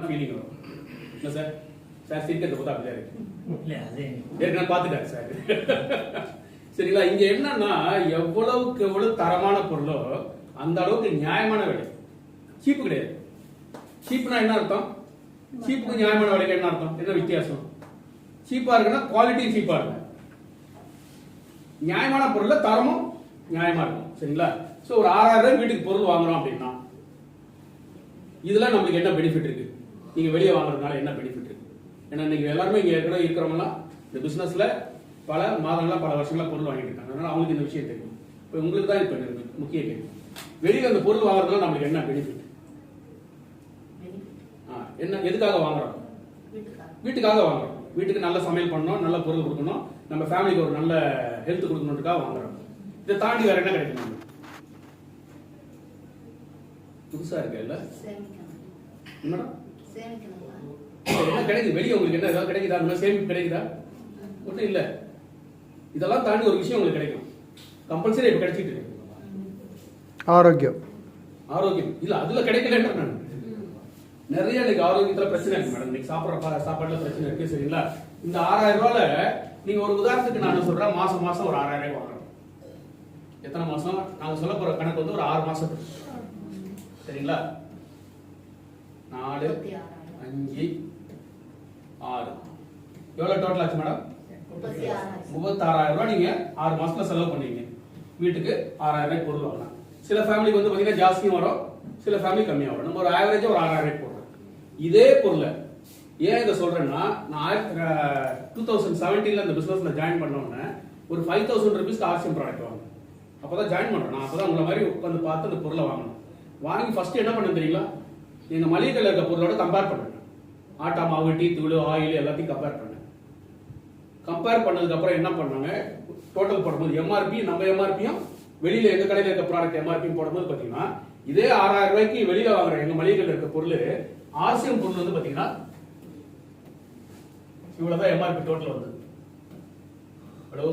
Feeling வரும். இல்லை sir sir சிரிக்கிறத பார்த்தா அப்படியே இருக்கு. இல்லை அது ஏற்கனவே பார்த்துட்டாரு சார். சரிங்களா? இங்க என்னன்னா எவ்வளவுக்கு எவ்வளவு தரமான பொருளோ அந்த அளவுக்கு நியாயமான விலை. சீப்பு கிடையாது. சீப்னா என்ன அர்த்தம்? சீப்புக்கு நியாயமான விலைக்கு என்ன அர்த்தம்? என்ன வித்தியாசம்? சீப்பா இருக்குன்னா குவாலிட்டி சீப்பா இருக்கும். நியாயமான பொருள்ல தரமும் நியாயமா இருக்கும். சரிங்களா? சோ ஒரு 6000 ரூபாய் வீட்டுக்கு பொருள் வாங்குறோம் அப்படின்னா இதுல நம்மளுக்கு என்ன பெனிஃபிட் இருக்கு? நீங்க வெளியே வாங்குறதுனால என்ன பெனிஃபிட் இருக்கு? ஏன்னா நீங்க எல்லாருமே இங்க ஏற்கனவே இருக்கிறவங்கலாம் இந்த பிசினஸ்ல பல மாதங்களா பல வருஷங்களா பொருள் வாங்கிட்டு இருக்காங்க. அதனால அவங்களுக்கு இந்த விஷயம் தெரியும். இப்போ உங்களுக்கு தான் இப்ப முக்கிய கேள்வி, வெளியில அந்த பொருள் வாங்குறதுனால நம்மளுக்கு என்ன பெனிஃபிட்? என்ன எதுக்காக வாங்குறோம்? வீட்டுக்காக வாங்குறோம். வீட்டுக்கு நல்ல சமையல் பண்ணணும், நல்ல பொருள் கொடுக்கணும், நம்ம ஃபேமிலிக்கு ஒரு நல்ல ஹெல்த் கொடுக்கணுன்றதுக்காக வாங்குறோம். இதை தாண்டி வேற என்ன கிடைக்கும்? புதுசா இருக்கு இல்ல? என்ன கிடைக்குது வெளியே? உங்களுக்கு என்ன ஏதாவது கிடைக்குதா? அந்த மாதிரி சேமிப்பு கிடைக்குதா? ஒன்றும் இல்ல. இதெல்லாம் தாண்டி ஒரு விஷயம் உங்களுக்கு கிடைக்கும். கம்பல்சரி இப்ப கிடைச்சிட்டு இருக்கு. ஆரோக்கியம். ஆரோக்கியம் இல்ல அதுல கிடைக்கலன்ற நான் நிறைய இன்னைக்கு ஆரோக்கியத்துல பிரச்சனை இருக்கு மேடம். இன்னைக்கு சாப்பிட்ற சாப்பாடுல பிரச்சனை இருக்கு. சரிங்களா? இந்த 6000 ரூபாயில நீங்க ஒரு உதாரணத்துக்கு நான் சொல்றேன், மாசம் மாசம் ஒரு 6000 ரூபாய் வாங்குறோம். எத்தனை மாசம்? நாங்க சொல்ல போற கணக்கு வந்து ஒரு 6 மாசத்துக்கு. சரிங்களா? 4 5 6 எவ்வளவு டோட்டல் ஆச்சு மேடம்? 36000 ரூபாய் நீங்க 6 மாசத்துல செலவு பண்ணுவீங்க. வீட்டுக்கு 6000 ரூபாய் பொருள் வாங்கலாம். சில ஃபேமிலிக்கு வந்து பாத்தீங்கன்னா ஜாஸ்தியும் வரும், சில ஃபேமிலி கம்மியா வரும். நம்ம ஒரு ஆவரேஜா ஒரு 6000 ரூபாய் போடுறோம். இதே பொருளை ஏன் இதை சொல்றேன்னா, நான் 2017 இந்த பிசினஸ்ல ஜாயின் பண்ண உடனே ஒரு 5000 ருபீஸ்க்கு ஆர்சிஎம் ப்ராடக்ட் வாங்க. அப்பதான் ஜாயின் பண்றேன். நான் அப்பதான் உங்களை மாதிரி உட்காந்து பார்த்து அந்த பொருளை வாங்கணும். வாங்கி ஃபர்ஸ்ட் என்ன பண்ண தெரியுங்களா? எங்க மளிகை கடையில் இருக்க பொருளோட கம்பேர் பண்ணுங்க. ஆட்டா மாவு, டீ தூள், ஆயில் எல்லாத்தையும் கம்பேர் பண்ணுங்க. கம்பேர் பண்ணதுக்கு அப்புறம் என்ன பண்ணாங்க, டோட்டல் போடும்போது எம்ஆர்பி நம்ம எம்ஆர்பியும் வெளியில எங்க கடையில் இருக்க ப்ராடக்ட் எம்ஆர்பியும் போடும்போது பாத்தீங்கன்னா இதே 6000 ரூபாய்க்கு வெளியில வாங்குற எங்க மளிகை கடையில் இருக்க பொருள் ஆர்சிஎம் பொருள் வந்து பாத்தீங்கன்னா இவ்வளவுதான் எம்ஆர்பி டோட்டல் வந்து. ஹலோ,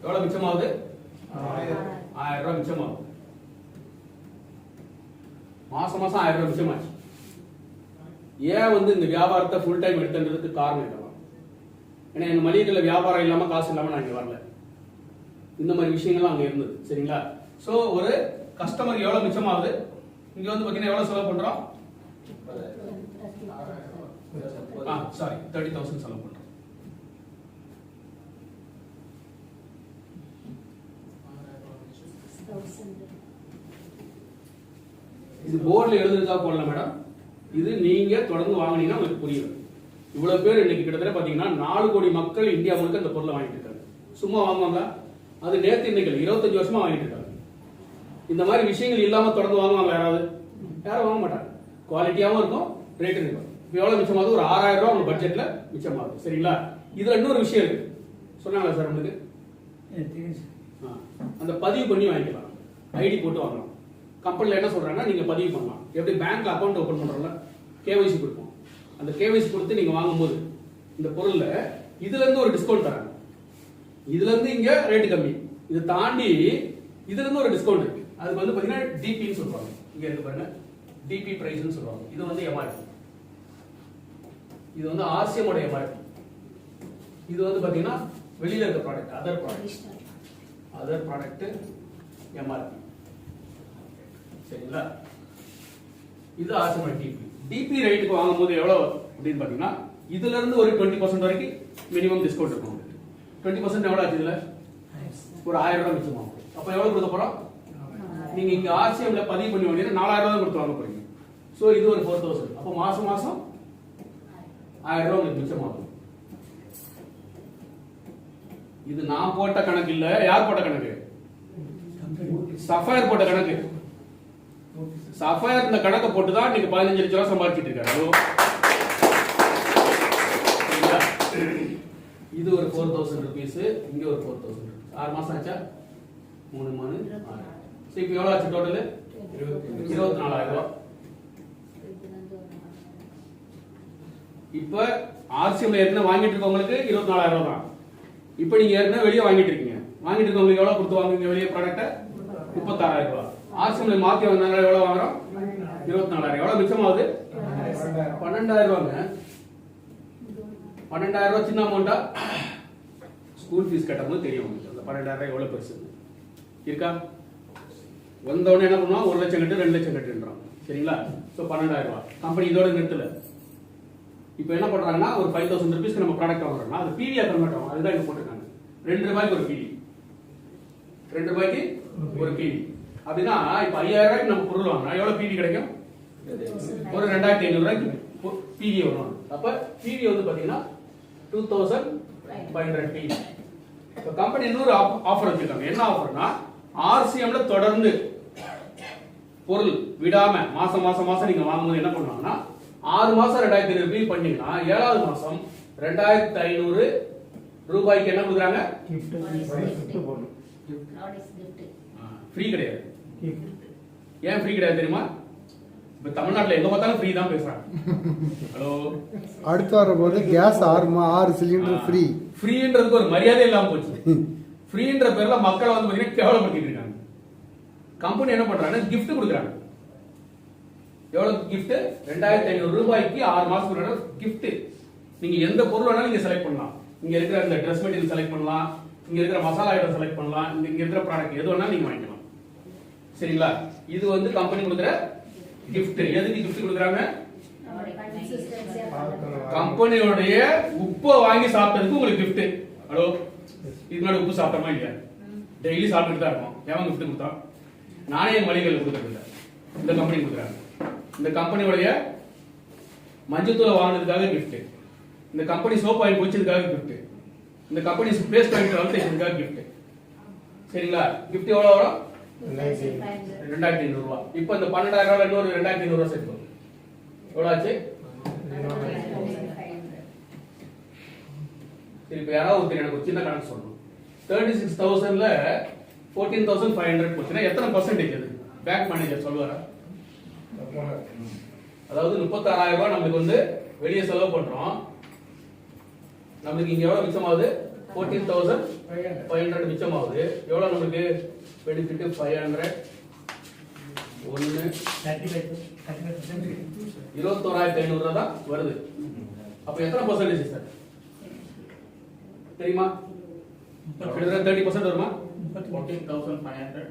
எவ்வளவு மிச்சமாகுது? 1000 ரூபாய் மிச்சமாகும். மாசம் மாசம் 1000 ரூபாய் மிச்சமாச்சு. ஏன் வந்து இந்த வியாபாரத்தை ஃபுல் டைம் எடுத்துன்றதுக்கு காரணம் இதெல்லாம். ஏன்னா எங்க மளிகைல வியாபாரம் இல்லாம காசு இல்லாம நான் இங்க வரல. இந்த மாதிரி விஷயங்கள்லாம் அங்க இருந்தது. சரிங்களா? சோ ஒரு கஸ்டமர் எவ்வளவு மிச்சமாகுது? இங்க வந்து பாத்தீங்கன்னா எவ்வளவு செலவு பண்றோம்? சாரி 30,000 செலவு பண்றோம். இது போர்ட்ல எழுதுறதா போடல மேடம். இது நீங்க தொடர்ந்து வாங்கினீங்கன்னா உங்களுக்கு புரியும். இவ்வளவு பேர் இன்னைக்கு கிட்டத்தட்ட பாத்தீங்கன்னா 4 கோடி மக்கள் இந்தியா முழுக்க இந்த பொருளை வாங்கிட்டு இருக்காங்க. சும்மா வாங்குவாங்க? அது நேத்து இன்னைக்கு 25 வருஷமா வாங்கிட்டு இருக்காங்க. இந்த மாதிரி விஷயங்கள் இல்லாம தொடர்ந்து வாங்குவாங்க யாராவது? யாரும் வாங்க மாட்டாங்க. குவாலிட்டியாவும் இருக்கும், ரேட்டும் இருக்கும். இப்போ எவ்வளவு மிச்சமாகுது? ஒரு 6000 ரூபாய் உங்க பட்ஜெட்ல மிச்சமாகுது. சரிங்களா? இதுல இன்னொரு விஷயம் இருக்கு. சொன்னாங்களா சார் உங்களுக்கு? அந்த பதிவு பண்ணி வாங்கிக்கலாம். ஐடி போட்டு வாங்கலாம். கம்பெனில என்ன சொல்றாங்கன்னா நீங்க பதிவு பண்ணலாம். எப்படி பேங்க்ல அக்கௌண்ட் ஓபன் பண்றோம்ல, கேவைசி கொடுப்போம். அந்த கேவைசி கொடுத்து நீங்க வாங்கும்போது இந்த பொருள்ல இதுல இருந்து ஒரு டிஸ்கவுண்ட் தராங்க. இதுல இருந்து இங்க ரேட் கம்மி, இதை தாண்டி இதுல இருந்து ஒரு டிஸ்கவுண்ட் இருக்கு. அதுக்கு வந்து பாத்தீங்கன்னா டிபின்னு சொல்றாங்க. இங்க இருக்கு பாருங்க, டிபி பிரைஸ்னு சொல்றாங்க. இது வந்து எம்ஆர்பி. இது வந்து ஆர்சிஎம் ஓட எம்ஆர்பி. இது வந்து பாத்தீங்கன்னா வெளியில இருக்க ப்ராடக்ட், அதர் ப்ராடக்ட் எம்ஆர்பி. சரிங்களா? இது ஆர்சிஎம் டிபி. டிபி ரேட்டுக்கு வாங்கும்போது எவ்வளவு அப்படின்னு பாத்தீங்கன்னா இதுல இருந்து ஒரு 20% வரைக்கும் மினிமம் டிஸ்கவுண்ட் இருக்கும். 20% எவ்வளவு ஆச்சு? இதுல ஒரு 1000 ரூபாய் மிச்சமாகும். அப்ப எவ்வளவு கொடுக்க போறோம்? நீங்க இங்க ஆர்சிஎம்ல பதிவு பண்ணி வாங்கினா 4000 ரூபாய் கொடுத்து வாங்க போறீங்க. சோ இது ஒரு 4000. அப்ப மாசம் மாசம் 1000 ரூபாய் உங்களுக்கு மிச்சமாகும். இது நான் போட்ட கணக்கு இல்ல. யார் போட்ட கணக்கு? சஃபயர் போட்ட கணக்கு. சஃபயர் இந்த கணக்கை போட்டு தான் நீங்க 15 லட்சம் ரூபாய் சம்பாதிச்சிட்டு இருக்காரு. இது ஒரு 4000 ருபீஸ், இங்க ஒரு 4000 ருபீஸ். 6 மாசம் ஆச்சா? 3 6. சோ இப்போ எவ்வளவு ஆச்சு டோட்டல்? 24000 ரூபாய். இப்ப ஆர்சிஎம்ல ஏற்கனவே வாங்கிட்டு இருக்கவங்களுக்கு 24000 ரூபாய் தான். இப்ப நீங்க ஏற்கனவே வெளியே வாங்கிட்டு இருக்கீங்க. வாங்கிட்டு இருக்கவங்களுக்கு எவ்வளவு கொடுத்து வாங்குவீங்க வெளியே ப்ராடக்ட்? 36000 ரூபாய். ஆர்சிஎம்ல மாத்தி வந்தாங்க எவ்வளவு வாங்குறோம்? 24,000 எவ்வளவு மிச்சமாகுது? 12,000 ரூபாங்க. 12,000 ரூபாய் சின்ன அமௌண்டா? ஸ்கூல் ஃபீஸ் கட்டும்போது தெரியும் உங்களுக்கு அந்த 12,000 ரூபாய் எவ்வளவு பெருசு இருக்கா? வந்தவொடனே என்ன பண்ணுவான், 1 லட்சம் கட்டு 2 லட்சம் கட்டுன்றான். சரிங்களா? ஸோ 12,000 ரூபாய் கம்பெனி இதோட நிறுத்தல. இப்போ என்ன பண்றாங்கன்னா, ஒரு 5,000 rupees நம்ம ப்ராடக்ட் வாங்குறோம்னா அது பிவியா கன்வெர்ட் ஆகும். அதுதான் இங்க போட்டுருக்காங்க. 2 ரூபாய்க்கு ஒரு பிவி, 2 ரூபாய்க்கு ஒரு பிவி. அப்படின்னா இப்போ 5,000 ரூபாய்க்கு நம்ம பொருள் வாங்கினா எவ்வளவு பிவி கிடைக்கும்? ஒரு 2,500 ரூபாய்க்கு பிவி வரும். அப்ப பிவி வந்து பாத்தீங்கன்னா 2,500 பிவி. இப்போ கம்பெனி இன்னொரு ஆஃபர் வச்சிருக்காங்க. என்ன ஆஃபர்னா, ஆர்சிஎம்ல தொடர்ந்து பொருள் விடாம மாசம் மாசம் மாசம் நீங்க வாங்கும்போது என்ன பண்ணுவாங்கன்னா, 6 மாசம் 2,500 பில் பண்ணீங்கன்னா 7வது மாசம் 2,500 ரூபாய்க்கு என்ன கொடுக்குறாங்க? ஃப்ரீ கிடையாது. ஏன் ஃப்ரீ கிடையாது தெரியுமா? இப்ப தமிழ்நாட்டுல எங்க பார்த்தாலும் ஃப்ரீ தான் பேசுறாங்க. ஹலோ, அடுத்து வரும்போது கேஸ் 6 சிலிண்டர் ஃப்ரீ. ஃப்ரீன்றதுக்கு ஒரு மரியாதை இல்லாம போச்சு. ஃப்ரீன்ற பேர்ல மக்களை வந்து பாத்தீங்கன்னா கேவலப்படுத்திட்டு இருக்காங்க. கம்பெனி என்ன பண்றாங்க, gift கொடுக்குறாங்க. எவ்வளவு gift? 2,500 ரூபாய்க்கு 6 மாசத்துக்கு gift. நீங்க எந்த பொருள் வேணாலும் நீங்க செலக்ட் பண்ணலாம். இங்க இருக்கிற இந்த Dress மெட்டீரியல் செலக்ட் பண்ணலாம், இங்க இருக்கிற மசாலா ஐட்டம் செலக்ட் பண்ணலாம், இங்க இருக்கிற ப்ராடக்ட் எது வேணாலும் நீங்க வாங்கிக்கலாம். சரிங்களா? இது வந்து கம்பெனி கொடுக்குற gift. எதுக்கு gift கொடுக்குறாங்க? கம்பெனியோடைய உப்பு வாங்கி சாப்பிட்டதுக்கு உங்களுக்கு gift. ஹலோ, இது மாதிரி உப்பு சாப்பிட்டோமா இல்லையா? டெய்லி சாப்பிட்டுட்டு தான் இருக்கோம். எவன் gift கொடுத்தா? நானே என் மளிகைகள் கொடுக்கறது இல்லை, இந்த கம்பெனி கொடுக்குறாங்க. இந்த கம்பெனியோடைய மஞ்சத்தூளை வாங்கினதுக்காக gift, இந்த கம்பெனி சோப் வாங்கி குடிச்சதுக்காக gift, இந்த கம்பெனி பேஸ்ட் வாங்கி வளர்த்ததுக்காக gift. சரிங்களா? gift எவ்வளவு வரும்? 2,500 ரூபாய். இப்போ இந்த 12,000 ரூபாய் இன்னொரு 2,500 ரூபாய் சேர்த்து எவ்வளவு ஆச்சு? சரி, இப்போ யாராவது ஒருத்தர் எனக்கு ஒரு சின்ன கணக்கு சொல்லணும். 36,000ல 14,500 போச்சுன்னா எத்தனை பர்சன்டேஜ் அது? பேங்க் மேனேஜர் சொல்லுவாரா? அதாவது 36,000 ரூபாய் நம்மளுக்கு வந்து வெளியே செலவு பண்றோம். நம்மளுக்கு இங்க எவ்வளவு மிச்சமாகுது? 14,500 மிச்சமாகுது. எவ்வளவு நம்மளுக்கு பெனிஃபிட்? 500 21,500 ரூபாய் தான் வருது. அப்ப எத்தனை பர்சன்டேஜ் சார் தெரியுமா? 30% வருமா? 14,500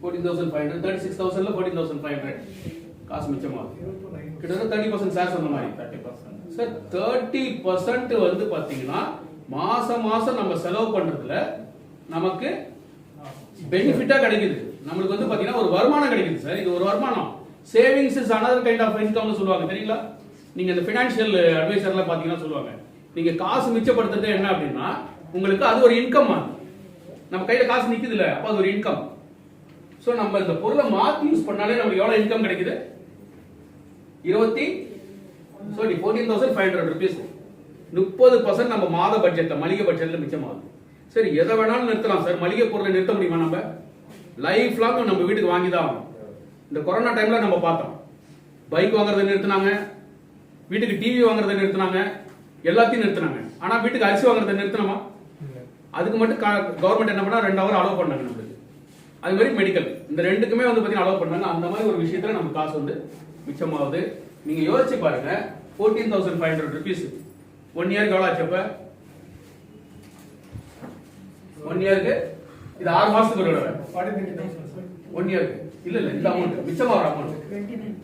36,000ல 14,500 காசு மிச்சமாகுது. கிட்டத்தட்ட 30% சார் சொன்ன மாதிரி 30%. சார் 30% வந்து பாத்தீங்கன்னா மாசம் மாசம் நம்ம செலவு பண்றதுல நமக்கு பெனிஃபிட்டா கிடைக்குது. நம்மளுக்கு வந்து பாத்தீங்கன்னா ஒரு வருமானம் கிடைக்குது சார். இது ஒரு வருமானம். Savings is another kind of இன்கம்னு சொல்லுவாங்க தெரியுங்களா? நீங்க இந்த ஃபைனான்சியல் அட்வைசர்ல பாத்தீங்கன்னா சொல்லுவாங்க, நீங்க காசு மிச்சப்படுத்துறது என்ன அப்படின்னா உங்களுக்கு அது ஒரு இன்கம். நம்ம கையில காசு நிக்குது இல்ல, அப்ப அது ஒரு இன்கம். சோ நம்ம இந்த பொருளை மாத்தி யூஸ் பண்ணாலே நமக்கு எவ்வளவு இன்கம் கிடைக்குது? 14,500 rupees. 30% நம்ம மாத பட்ஜெட்ல மளிகை பட்ஜெட்ல மிச்சமாகுது. சரி, எதை வேணாலும் நிறுத்தலாம் சார். மளிகை பொருளை நிறுத்த முடியுமா? நம்ம லைஃப் லாங் நம்ம வீட்டுக்கு வாங்கி தான் ஆகணும். இந்த கொரோனா டைம்ல நம்ம பார்த்தோம், பைக் வாங்குறதை நிறுத்தினாங்க, வீட்டுக்கு டிவி வாங்குறதை நிறுத்தினாங்க, எல்லாத்தையும் நிறுத்தினாங்க. ஆனா வீட்டுக்கு அரிசி வாங்குறதை நிறுத்தணுமா? அதுக்கு மட்டும் கவர்மெண்ட் என்ன பண்ணா 2 hour அலோவ் பண்ணாங்க நம்மளுக்கு. அது மாதிரி மெடிக்கல், இந்த ரெண்டுக்குமே வந்து பாத்தீங்கன்னா அலோவ் பண்ணாங்க. அந்த மாதிரி ஒரு விஷயத்துல நம்ம காசு வந்து மிச்சமாகுது. நீங்க யோசிச்சு பாருங்க, 14,500 rupees 1 இயருக்கு எவ்வளவு ஆச்சு? அப்ப 1 இயருக்கு இது 6 மாசத்துக்கு ஒரு 1 இயருக்கு இல்ல இந்த அமௌண்ட் மிச்சமாகிற அமௌண்ட்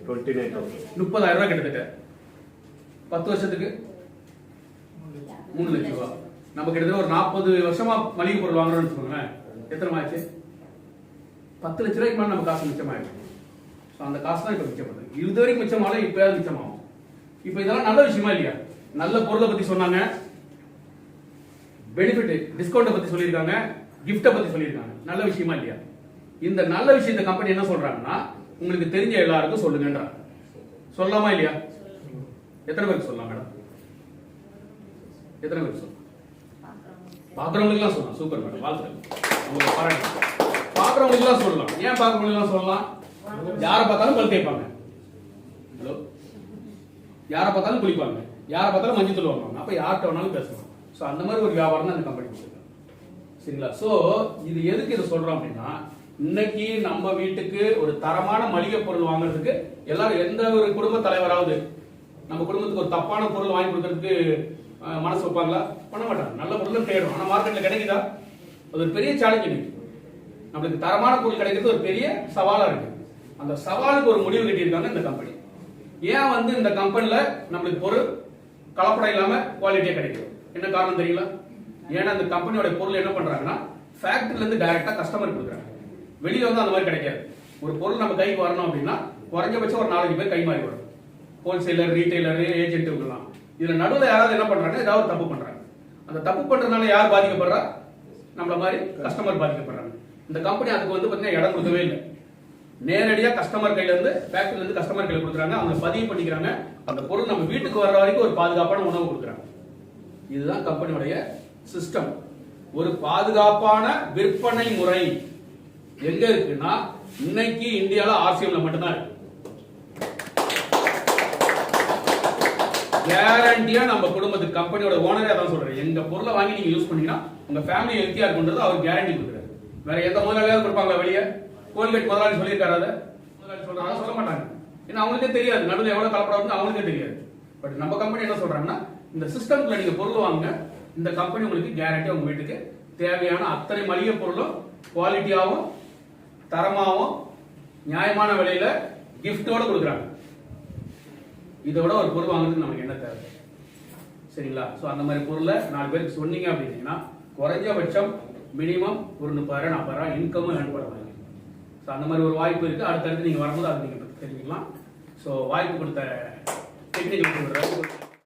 30,000 ரூபாய் கிட்டத்தட்ட 10 வருஷத்துக்கு 3 லட்சம் ரூபாய். நம்ம கிட்டத்தட்ட ஒரு 40 வருஷமா மளிகை பொருள் வாங்குறோம்னு வச்சுக்கோங்களேன். எத்தனை ஆச்சு? 10 லட்சம் ரூபாய்க்கு மேல நம்ம காசு மிச்சமாயிடும். அந்த காசு தான் இப்ப மிச்சப்படுது. இது வரைக்கும் மிச்சமாலும் இப்ப மிச்சமாகும். இப்ப இதெல்லாம் நல்ல விஷயமா இல்லையா? நல்ல பொருளை பத்தி சொன்னாங்க, பெனிஃபிட் டிஸ்கவுண்ட் பத்தி சொல்லியிருக்காங்க, கிஃப்ட பத்தி சொல்லியிருக்காங்க. நல்ல விஷயமா இல்லையா? இந்த நல்ல விஷயத்தை கம்பெனி என்ன சொல்றாங்கன்னா, உங்களுக்கு தெரிஞ்ச எல்லாருக்கும் சொல்லுங்கன்றாங்க. சொல்லலாமா இல்லையா? எத்தனை பேருக்கு சொல்லலாம் மேடம்? எத்தனை பேருக்கு சொல்லலாம்? பாக்குறவங்களுக்கு எல்லாம் சொல்லலாம். சூப்பர் மேடம், வாழ்த்துக்கள். உங்களுக்கு பாராட்டு. பாக்குறவங்களுக்கு எல்லாம் சொல்லலாம். ஏன் பாக்குறவங்களுக்கு எல்லாம் சொல்லலாம்? யாரை பார்த்தாலும் பல் தேய்ப்பாங்க. ஹலோ, யாரை பார்த்தாலும் குளிப்பாங்க, யாரை பார்த்தாலும் மஞ்சள் தூள் வாங்குவாங்க. அப்ப யார்கிட்ட வேணாலும் பேசலாம். சோ அந்த மாதிரி ஒரு வியாபாரம் தான் அந்த கம்பெனி கொடுத்துருக்காங்க. சரிங்களா? சோ இது எதுக்கு இதை சொல்றோம் அப்படின்னா, இன்னைக்கு நம்ம வீட்டுக்கு ஒரு தரமான மளிகை பொருள் வாங்குறதுக்கு எல்லாரும் எந்த ஒரு குடும்ப தலைவராவது நம்ம குடும்பத்துக்கு ஒரு தப்பான பொருள் வாங்கி கொடுக்கறதுக்கு மனசு வைப்பாங்களா? பண்ண மாட்டாங்க. நல்ல பொருள் தேடும். ஆனா மார்க்கெட்ல கிடைக்குதா? அது ஒரு பெரிய சேலஞ்ச் இன்னைக்கு. நம்மளுக்கு தரமான பொருள் கிடைக்கிறது ஒரு பெரிய சவாலா இருக்கு. அந்த சவாலுக்கு ஒரு முடிவு கட்டியிருக்காங்க இந்த கம்பெனி. ஏன் வந்து இந்த கம்பெனில நம்மளுக்கு பொருள் கலப்படம் இல்லாம குவாலிட்டியா கிடைக்கும்? என்ன காரணம் தெரியல? ஏன்னா இந்த கம்பெனியோட பொருள் என்ன பண்றாங்கன்னா ஃபேக்டரியில இருந்து டைரக்டா கஸ்டமர் கொடுக்குறாங்க. வெளியில வந்து அந்த மாதிரி கிடைக்காது. ஒரு பொருள் நம்ம கைக்கு வரணும் அப்படின்னா குறைஞ்சபட்சம் ஒரு 4 பேர் கை மாறி வரும். ஹோல்சேலர், ரீட்டைலர், ஏஜென்ட் இவங்கலாம். இதுல நடுவில் யாராவது என்ன பண்றாங்க? ஏதாவது தப்பு பண்றாங்க. அந்த தப்பு பண்றதுனால யார் பாதிக்கப்படுறா? நம்மள மாதிரி கஸ்டமர் பாதிக்கப்படுறாங்க. இந்த கம்பெனி அதுக்கு வந்து பாத்தீங்கன்னா இடம் கொடுக்கவே இல்லை. நேரடியா கஸ்டமர் கையில இருந்து ஃபேக்டரியில இருந்து கஸ்டமர் கையில கொடுக்குறாங்க. அவங்க பதிவு பண்ணிக்கிறாங்க. அந்த பொருள் நம்ம வீட்டுக்கு வர்ற வரைக்கும் ஒரு பாதுகாப்பான உணவு கொடுக்குறாங்க. இதுதான் கம்பெனியோடைய சிஸ்டம். ஒரு பாதுகாப்பான விற்பனை முறை எங்க இருக்குன்னா இன்னைக்கு இந்தியால ஆர்சிஎம்ல மட்டும்தான் இருக்கு. கேரண்டியா நம்ம குடும்பத்துக்கு கம்பெனியோட ஓனரே அதான் சொல்றாரு. எங்க பொருளை வாங்கி நீங்க யூஸ் பண்ணீங்கன்னா உங்க ஃபேமிலி ஹெல்த்தியா இருக்குன்றது அவர் கேரண்டி கொடுக்குறாரு. வேற எந்த முதலாளியாவது கொடுப்பாங்களா? வெளியே கோல்கேட் முதலாளி சொல்லியிருக்காரு. அதை முதலாளி சொல்றாங்க சொல்ல மாட்டாங்க. ஏன்னா அவங்களுக்கே தெரியாது நடுவில் எவ்வளவு கலப்படம் அவங்களுக்கே தெரியாது. பட் நம்ம கம்பெனி என்ன சொல்றாங்கன்னா இந்த சிஸ்டம்ல நீங்க பொருள் வாங்க, இந்த கம்பெனி உங்களுக்கு கேரண்டி உங்க வீட்டுக்கு தேவையான அத்தனை மளிகை பொருளும் குவாலிட்டியாவும் தரமாவும் நியாயமான விலையில கிஃப்டோட கொடுக்குறாங்க. இதோட ஒரு பொருள் வாங்குறதுக்கு நமக்கு என்ன தேவை? சரிங்களா? சோ அந்த மாதிரி பொருளை 4 பேருக்கு சொன்னீங்க அப்படின்னா குறைஞ்சபட்சம் மினிமம் ஒரு 30,000 40,000 இன்கம் ஏர்ன் பண்ணுவாங்க. ஸோ அந்த மாதிரி ஒரு வாய்ப்பு இருக்கு. அடுத்தடுத்து நீங்க வரும்போது அதை நீங்க தெரிஞ்சுக்கலாம். ஸோ வாய்ப்பு கொடுத்த டெக்னிக்கல்